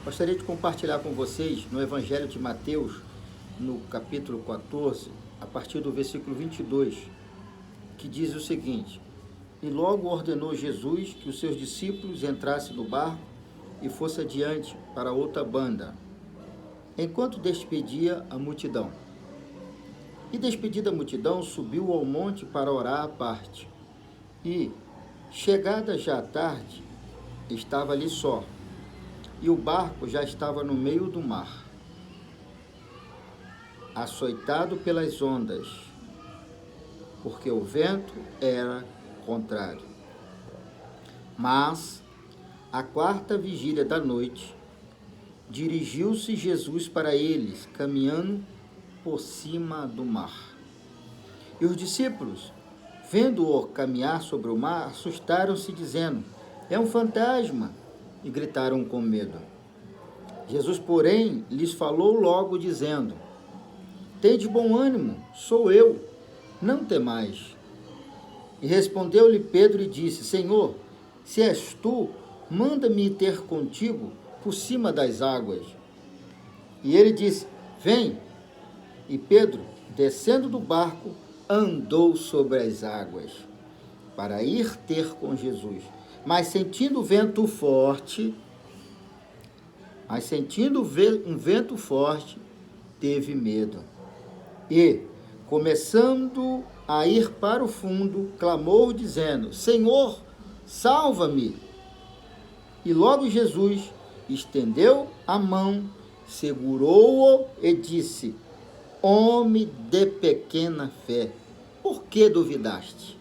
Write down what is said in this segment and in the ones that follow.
Gostaria de compartilhar com vocês no Evangelho de Mateus, no capítulo 14, a partir do versículo 22, que diz o seguinte: E logo ordenou Jesus que os seus discípulos entrassem no barco e fosse adiante para outra banda, enquanto despedia a multidão. E despedida a multidão, subiu ao monte para orar à parte. E, chegada já a tarde, estava ali só, e o barco já estava no meio do mar, açoitado pelas ondas, porque o vento era contrário. Mas, à quarta vigília da noite, dirigiu-se Jesus para eles, caminhando por cima do mar. E os discípulos, vendo-o caminhar sobre o mar, assustaram-se, dizendo: É um fantasma! E gritaram com medo. Jesus, porém, lhes falou logo, dizendo: Tende bom ânimo, sou eu, não temais. E respondeu-lhe Pedro e disse: Senhor, se és tu, manda-me ir ter contigo por cima das águas. E ele disse: Vem. E Pedro, descendo do barco, andou sobre as águas, para ir ter com Jesus. Mas sentindo um vento forte, teve medo. E, começando a ir para o fundo, clamou, dizendo: Senhor, salva-me! E logo Jesus estendeu a mão, segurou-o e disse: Homem de pequena fé, por que duvidaste?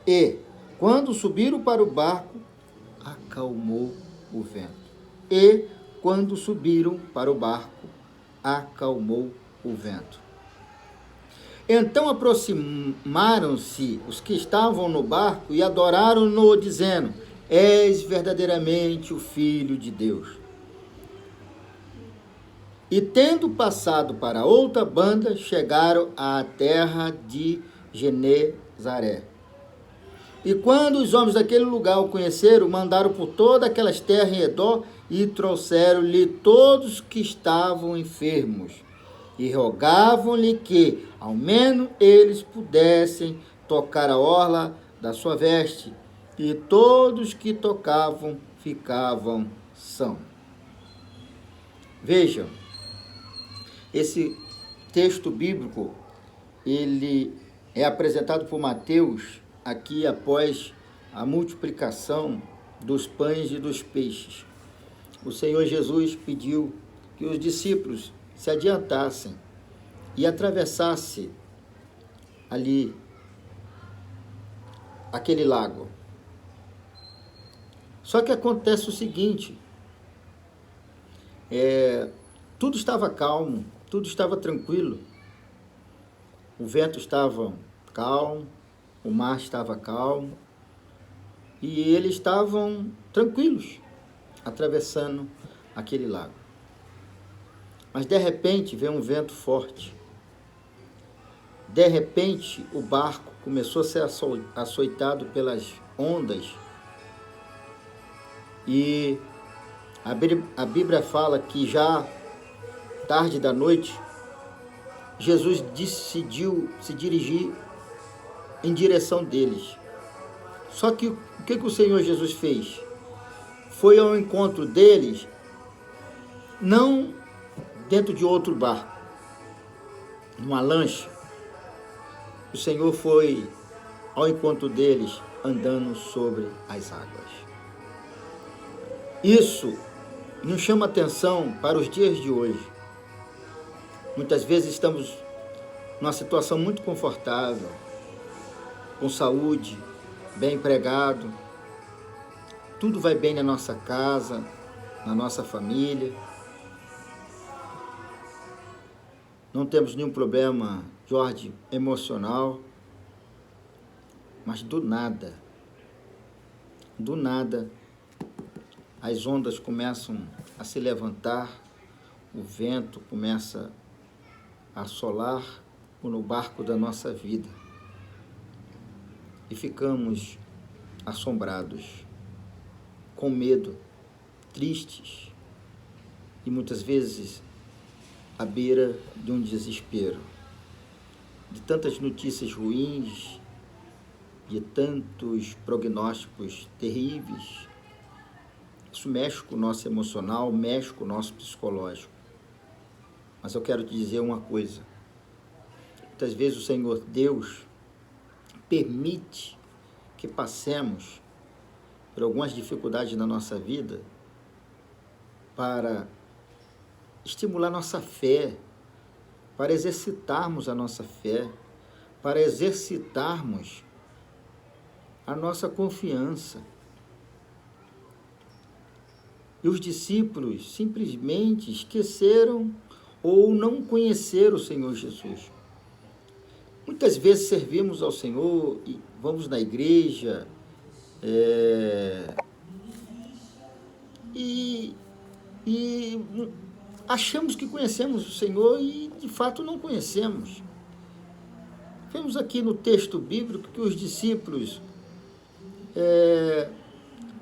E, quando subiram para o barco, acalmou o vento. Então aproximaram-se os que estavam no barco e adoraram-no, dizendo: És verdadeiramente o Filho de Deus. E tendo passado para outra banda, chegaram à terra de Genezaré. E quando os homens daquele lugar o conheceram, mandaram por todas aquelas terras em redor e trouxeram-lhe todos que estavam enfermos. E rogavam-lhe que, ao menos, eles pudessem tocar a orla da sua veste. E todos que tocavam ficavam sãos. Vejam, esse texto bíblico, ele é apresentado por Mateus aqui após a multiplicação dos pães e dos peixes. O Senhor Jesus pediu que os discípulos se adiantassem e atravessassem ali aquele lago. Só que acontece o seguinte: tudo estava calmo, tudo estava tranquilo. O vento estava calmo, o mar estava calmo e eles estavam tranquilos atravessando aquele lago. Mas de repente veio um vento forte. De repente o barco começou a ser açoitado pelas ondas. E a Bíblia fala que já tarde da noite, Jesus decidiu se dirigir em direção deles. Só que o que o Senhor Jesus fez? Foi ao encontro deles, não dentro de outro barco, numa lancha. O Senhor foi ao encontro deles andando sobre as águas. Isso nos chama atenção para os dias de hoje. Muitas vezes estamos numa situação muito confortável, com saúde, bem empregado, tudo vai bem na nossa casa, na nossa família. Não temos nenhum problema de ordem emocional, mas do nada, as ondas começam a se levantar, o vento começa a assolar no barco da nossa vida e ficamos assombrados, com medo, tristes, e muitas vezes à beira de um desespero, de tantas notícias ruins, de tantos prognósticos terríveis. Isso mexe com o nosso emocional, mexe com o nosso psicológico. Mas eu quero te dizer uma coisa. Muitas vezes o Senhor Deus permite que passemos por algumas dificuldades na nossa vida para estimular nossa fé, para exercitarmos a nossa fé, para exercitarmos a nossa confiança. E os discípulos simplesmente esqueceram ou não conheceram o Senhor Jesus. Muitas vezes servimos ao Senhor e vamos na igreja e achamos que conhecemos o Senhor e de fato não conhecemos. Vemos aqui no texto bíblico que os discípulos,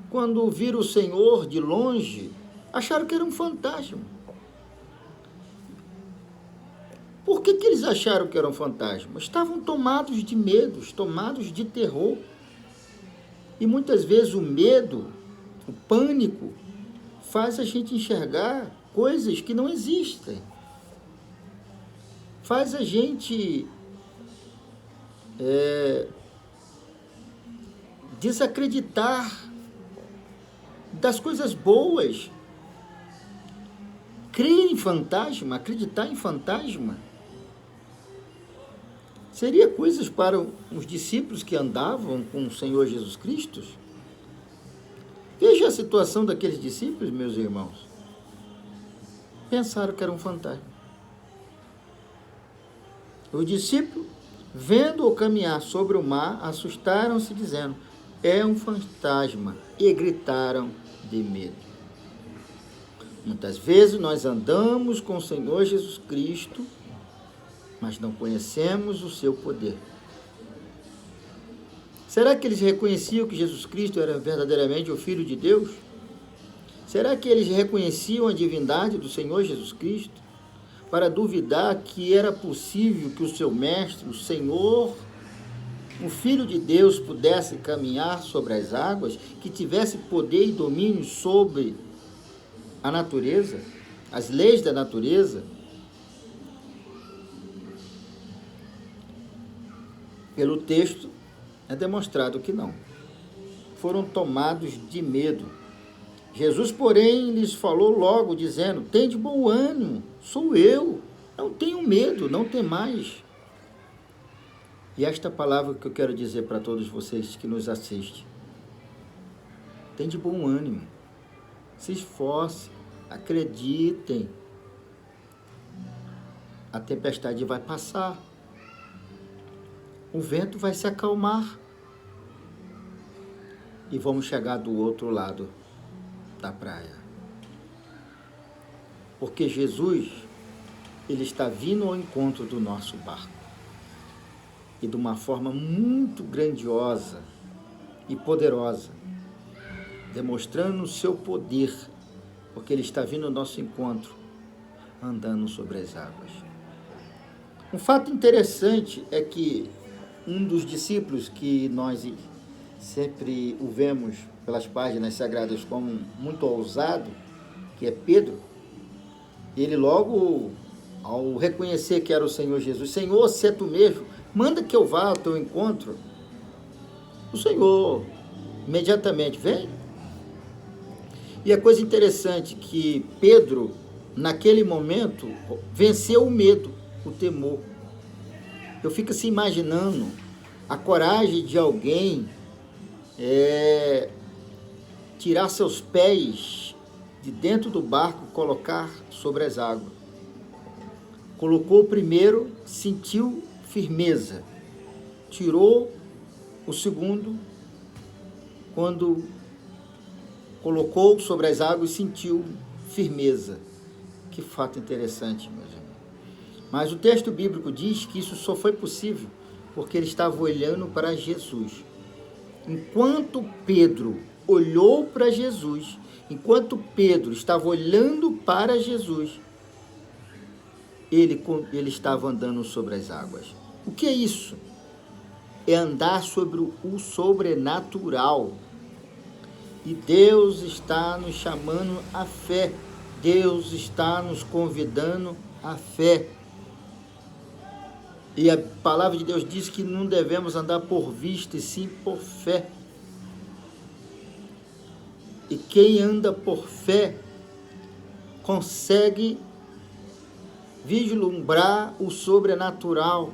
quando viram o Senhor de longe, acharam que era um fantasma. Por que eles acharam que era um fantasma? Estavam tomados de medo, tomados de terror. E muitas vezes o medo, o pânico, faz a gente enxergar coisas que não existem. Faz a gente desacreditar das coisas boas. Crer em fantasma, acreditar em fantasma, seria coisas para os discípulos que andavam com o Senhor Jesus Cristo? Veja a situação daqueles discípulos, meus irmãos. Pensaram que era um fantasma. Os discípulos, vendo-o caminhar sobre o mar, assustaram-se, dizendo: é um fantasma, e gritaram de medo. Muitas vezes nós andamos com o Senhor Jesus Cristo, mas não conhecemos o seu poder. Será que eles reconheciam que Jesus Cristo era verdadeiramente o Filho de Deus? Será que eles reconheciam a divindade do Senhor Jesus Cristo para duvidar que era possível que o seu Mestre, o Senhor, o Filho de Deus, pudesse caminhar sobre as águas, que tivesse poder e domínio sobre a natureza, as leis da natureza? Pelo texto, é demonstrado que não. Foram tomados de medo. Jesus, porém, lhes falou logo, dizendo: tende bom ânimo, sou eu, não tenham medo, não temais. E esta palavra que eu quero dizer para todos vocês que nos assistem: tende bom ânimo, se esforcem, acreditem, a tempestade vai passar. O vento vai se acalmar e vamos chegar do outro lado da praia. Porque Jesus, ele está vindo ao encontro do nosso barco. E de uma forma muito grandiosa e poderosa, demonstrando o seu poder, porque ele está vindo ao nosso encontro, andando sobre as águas. Um fato interessante é que um dos discípulos, que nós sempre o vemos pelas páginas sagradas como muito ousado, que é Pedro, ele logo, ao reconhecer que era o Senhor Jesus: Senhor, se é tu mesmo, manda que eu vá ao teu encontro. O Senhor imediatamente vem. E a coisa interessante que Pedro, naquele momento, venceu o medo, o temor. Eu fico assim imaginando a coragem de alguém tirar seus pés de dentro do barco, colocar sobre as águas. Colocou o primeiro, sentiu firmeza. Tirou o segundo, quando colocou sobre as águas, sentiu firmeza. Que fato interessante, meus irmãos. Mas o texto bíblico diz que isso só foi possível porque ele estava olhando para Jesus. Enquanto Pedro olhou para Jesus, enquanto Pedro estava olhando para Jesus, ele estava andando sobre as águas. O que é isso? É andar sobre o sobrenatural. E Deus está nos chamando à fé. Deus está nos convidando à fé. E a palavra de Deus diz que não devemos andar por vista, e sim por fé. E quem anda por fé consegue vislumbrar o sobrenatural.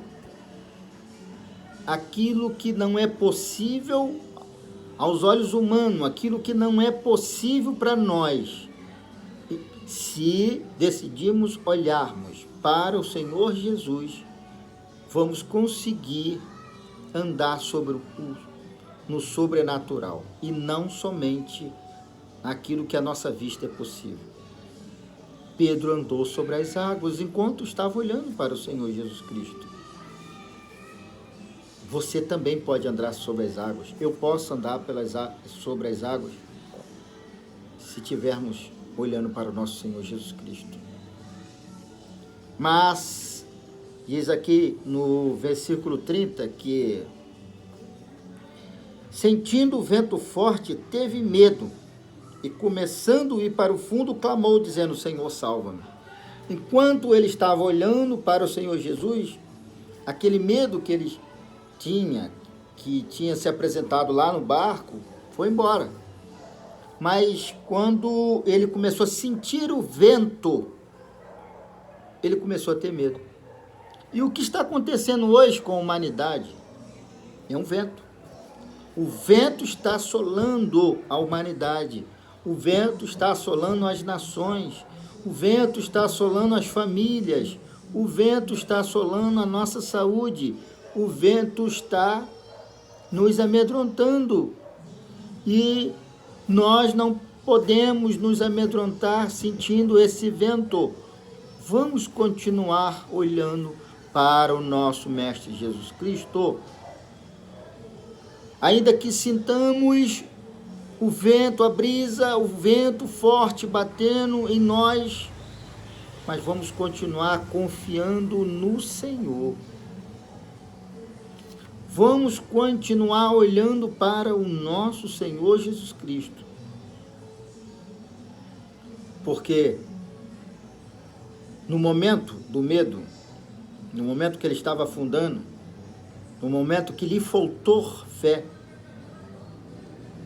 Aquilo que não é possível aos olhos humanos, aquilo que não é possível para nós. Se decidirmos olharmos para o Senhor Jesus, vamos conseguir andar no sobrenatural e não somente naquilo que a nossa vista é possível. Pedro andou sobre as águas enquanto estava olhando para o Senhor Jesus Cristo. Você também pode andar sobre as águas. Eu posso andar sobre as águas se estivermos olhando para o nosso Senhor Jesus Cristo. Mas, diz aqui no versículo 30 que, sentindo o vento forte, teve medo e, começando a ir para o fundo, clamou, dizendo: Senhor, salva-me. Enquanto ele estava olhando para o Senhor Jesus, aquele medo que ele que tinha se apresentado lá no barco, foi embora. Mas quando ele começou a sentir o vento, ele começou a ter medo. E o que está acontecendo hoje com a humanidade é um vento. O vento está assolando a humanidade. O vento está assolando as nações. O vento está assolando as famílias. O vento está assolando a nossa saúde. O vento está nos amedrontando. E nós não podemos nos amedrontar sentindo esse vento. Vamos continuar olhando para o nosso Mestre Jesus Cristo. Ainda que sintamos o vento, a brisa, o vento forte batendo em nós, mas vamos continuar confiando no Senhor. Vamos continuar olhando para o nosso Senhor Jesus Cristo. Porque no momento do medo, no momento que ele estava afundando, no momento que lhe faltou fé,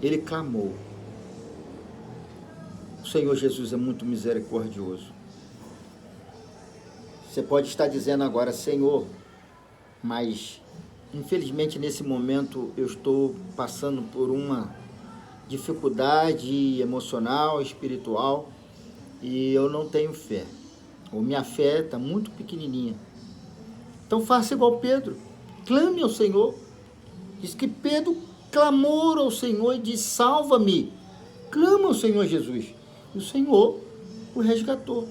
ele clamou. O Senhor Jesus é muito misericordioso. Você pode estar dizendo agora: Senhor, mas infelizmente nesse momento eu estou passando por uma dificuldade emocional, espiritual, e eu não tenho fé. Ou minha fé está muito pequenininha. Então faça igual Pedro. Clame ao Senhor. Diz que Pedro clamou ao Senhor e disse: salva-me. Clama ao Senhor Jesus. E o Senhor o resgatou.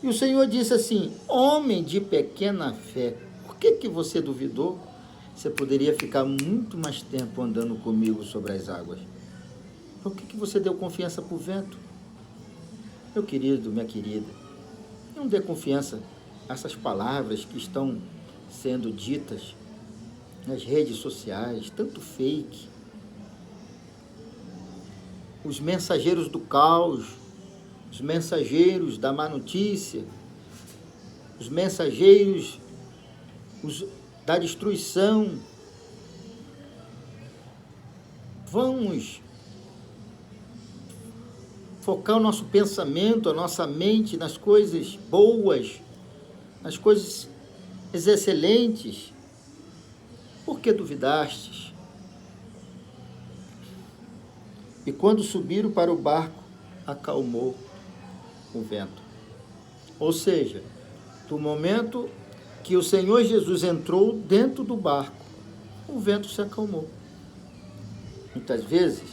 E o Senhor disse assim: homem de pequena fé, por que você duvidou? Você poderia ficar muito mais tempo andando comigo sobre as águas. Por que você deu confiança para o vento? Meu querido, minha querida, não dê confiança a essas palavras que estão sendo ditas nas redes sociais, tanto fake. Os mensageiros do caos, os mensageiros da má notícia, os mensageiros da destruição. Vamos focar o nosso pensamento, a nossa mente nas coisas boas, nas coisas excelentes. Por que duvidastes? E quando subiram para o barco, acalmou o vento. Ou seja, do momento que o Senhor Jesus entrou dentro do barco, o vento se acalmou. Muitas vezes,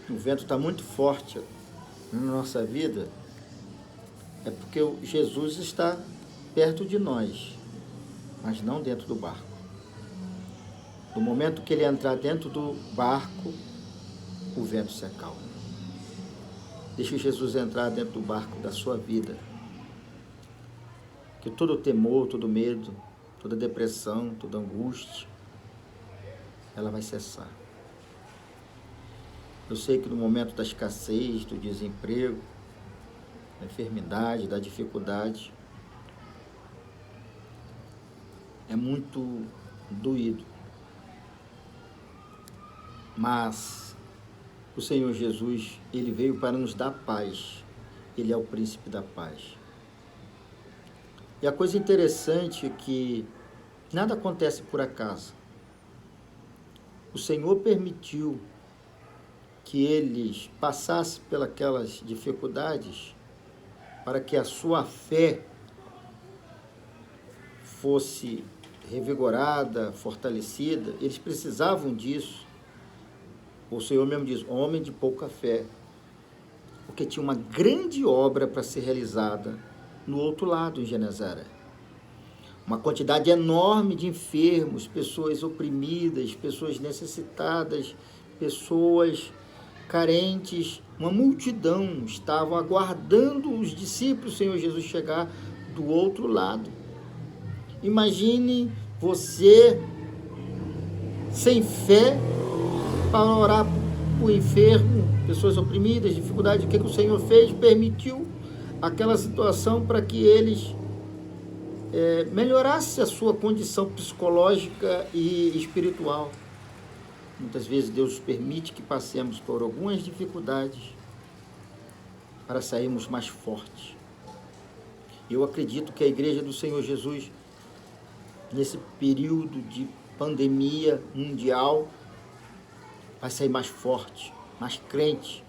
o vento está muito forte na nossa vida, é porque Jesus está perto de nós, mas não dentro do barco. No momento que ele entrar dentro do barco, o vento se acalma. Deixe Jesus entrar dentro do barco da sua vida. Que todo temor, todo medo, toda depressão, toda angústia, ela vai cessar. Eu sei que no momento da escassez, do desemprego, da enfermidade, da dificuldade, é muito doído. Mas o Senhor Jesus, Ele veio para nos dar paz. Ele é o príncipe da paz. E a coisa interessante é que nada acontece por acaso. O Senhor permitiu que eles passassem pelas dificuldades para que a sua fé fosse revigorada, fortalecida. Eles precisavam disso. O Senhor mesmo diz, homem de pouca fé, porque tinha uma grande obra para ser realizada no outro lado, em Genezaré. Uma quantidade enorme de enfermos, pessoas oprimidas, pessoas necessitadas, pessoas carentes, uma multidão estavam aguardando os discípulos do Senhor Jesus chegar do outro lado. Imagine você sem fé para orar por enfermo, pessoas oprimidas, dificuldade. O que o Senhor fez? Permitiu aquela situação para que eles melhorassem a sua condição psicológica e espiritual. Muitas vezes Deus permite que passemos por algumas dificuldades para sairmos mais fortes. Eu acredito que a Igreja do Senhor Jesus, nesse período de pandemia mundial, vai sair mais forte, mais crente.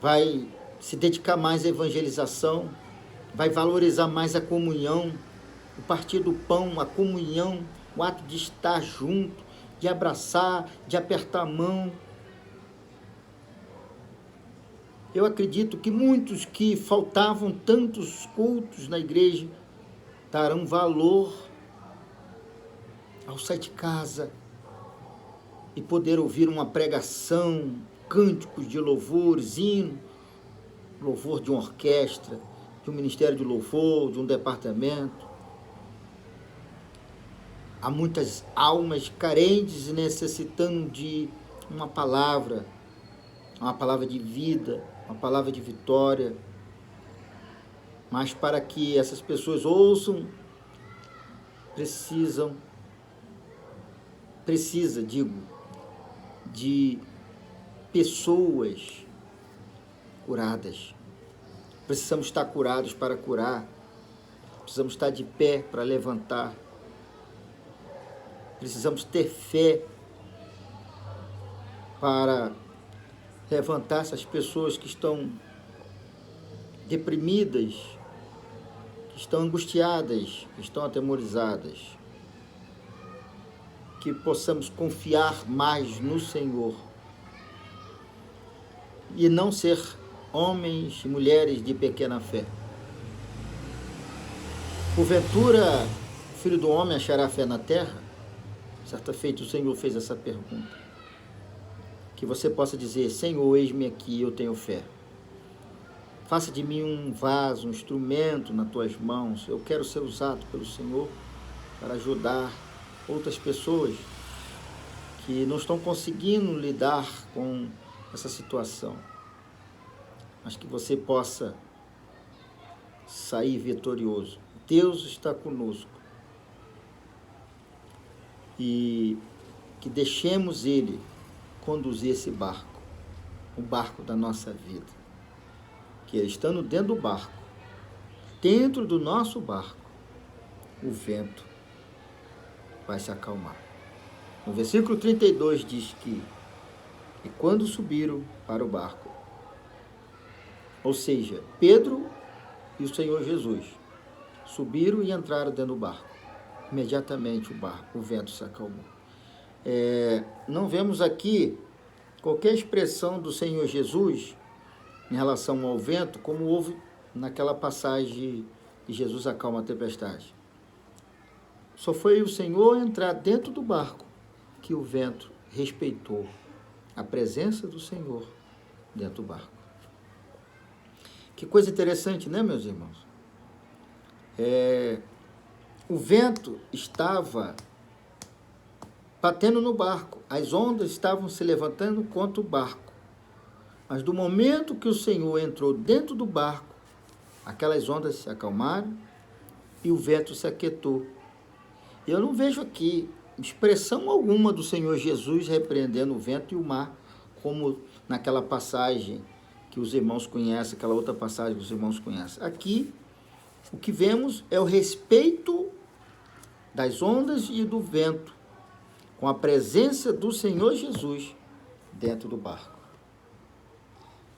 Vai se dedicar mais à evangelização, vai valorizar mais a comunhão, o partir do pão, a comunhão, o ato de estar junto, de abraçar, de apertar a mão. Eu acredito que muitos que faltavam tantos cultos na igreja darão valor ao sair de casa e poder ouvir uma pregação, cânticos de louvores, hino, louvor de uma orquestra, de um ministério de louvor, de um departamento. Há muitas almas carentes e necessitando de uma palavra de vida, uma palavra de vitória. Mas para que essas pessoas ouçam, precisa, de pessoas curadas. Precisamos estar curados para curar. Precisamos estar de pé para levantar. Precisamos ter fé para levantar essas pessoas que estão deprimidas, que estão angustiadas, que estão atemorizadas. Que possamos confiar mais no Senhor e não ser homens e mulheres de pequena fé. Porventura, o Filho do Homem achará fé na terra? Certa feita o Senhor fez essa pergunta. Que você possa dizer, Senhor, eis-me aqui, eu tenho fé. Faça de mim um vaso, um instrumento nas tuas mãos. Eu quero ser usado pelo Senhor para ajudar outras pessoas que não estão conseguindo lidar com essa situação. Mas que você possa sair vitorioso. Deus está conosco. E que deixemos Ele conduzir esse barco, o barco da nossa vida. Que estando dentro do barco, dentro do nosso barco, o vento vai se acalmar. No versículo 32 diz que, e quando subiram para o barco, ou seja, Pedro e o Senhor Jesus subiram e entraram dentro do barco. Imediatamente o vento se acalmou. Não vemos aqui qualquer expressão do Senhor Jesus em relação ao vento, como houve naquela passagem que Jesus acalma a tempestade. Só foi o Senhor entrar dentro do barco que o vento respeitou a presença do Senhor dentro do barco. Que coisa interessante, né, meus irmãos? O vento estava batendo no barco, as ondas estavam se levantando contra o barco. Mas do momento que o Senhor entrou dentro do barco, aquelas ondas se acalmaram e o vento se aquietou. Eu não vejo aqui expressão alguma do Senhor Jesus repreendendo o vento e o mar, como naquela passagem que os irmãos conhecem, aquela outra passagem que os irmãos conhecem. Aqui, o que vemos é o respeito das ondas e do vento, com a presença do Senhor Jesus dentro do barco.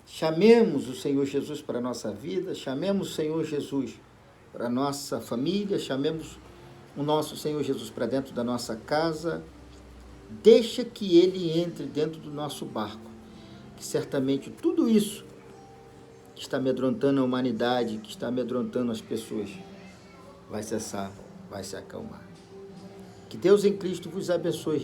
Chamemos o Senhor Jesus para a nossa vida, chamemos o Senhor Jesus para a nossa família, chamemos o nosso Senhor Jesus para dentro da nossa casa. Deixa que Ele entre dentro do nosso barco, que certamente tudo isso que está amedrontando a humanidade, que está amedrontando as pessoas, vai cessar, vai se acalmar. Que Deus em Cristo vos abençoe